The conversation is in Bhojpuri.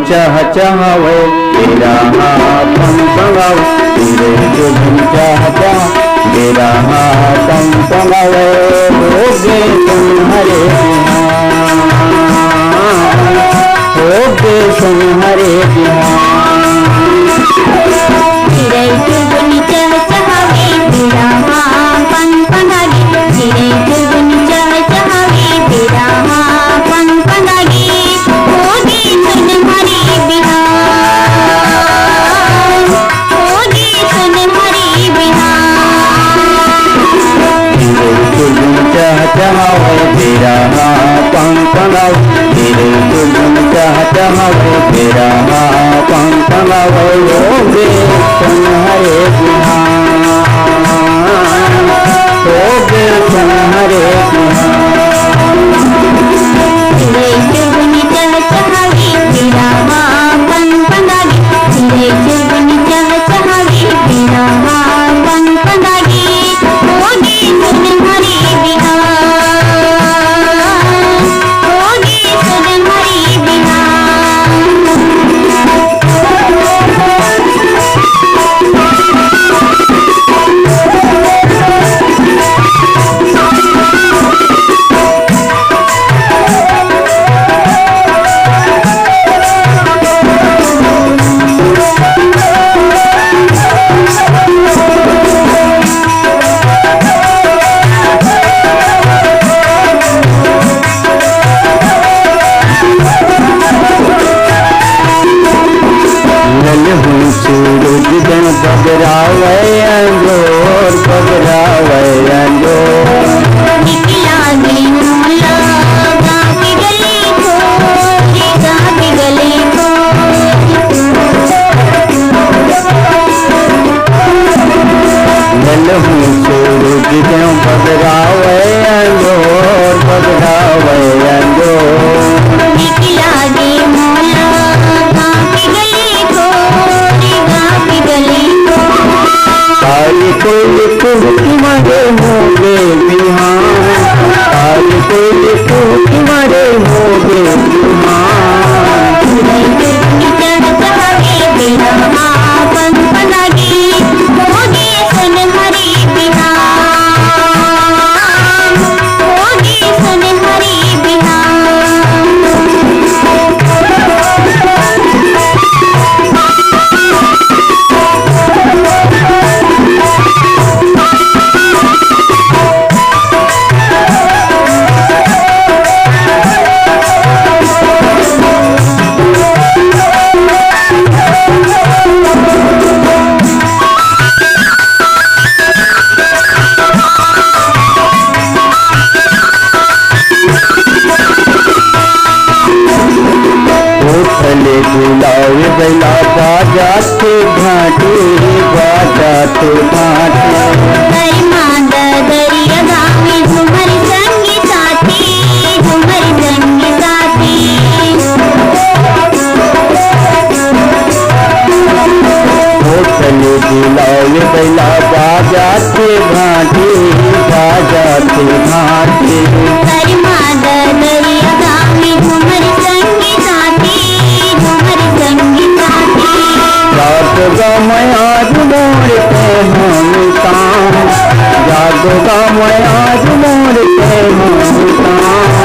चह चहावे तेरा हाथम पंगावे तेरे जुल्म चह चहा तेरा हाथम पंगावे होगे सुन हरे होगे सुन हरे तेरे जुल्म चह चहावे तेरा हाथम पंगावे तेरे जुल्म चह चहावे तेरा हाथम पंगावे होगे सुन हरे होगे सुन हरे चह चहावे तेरा हाथम पंगावे तेरे जुल्म चह चहावे तेरा हाथम पंगावे होगे सुन हरे होगे सुन हरे तेरे जुल्म चह चहावे तेरा हाथम पंगावे तेरे जुल्म चह चहावे तेरा हाथम पंगावे होगे सुन हरे होगे सुन हरे सूरज दिन बगरावे अंजोर बगरावे अंजोर निकला गिनोला गा के गले को गा के गले को ललहू सूरज दिन बगरावे अंजोर बगरावे अंजोर निकला गिनोला गा के गले को गा के गले को काली कोई कुकी मरे होगे बिहान काली कोई कुकी मरे होगे बिहान तेरे जुल्म चह चहावे तेरा हाथम पंगावे होगे सुन हरे होगे सुन हरे उठले गुलावे बैला बाजा के घाटे बाजा तो घाटे मांदा दरिया गावे झुमर संगी साथी झुमर संगी साथी उठले गुलावे बैला बाजा के घाटे बाजा तो घाटे मांदा दरिया गावे झुमर संगी साथी झुमर संगी साथी जागोगा मैं आज मोर पे हम जागोगा मैं आज मोर पे हम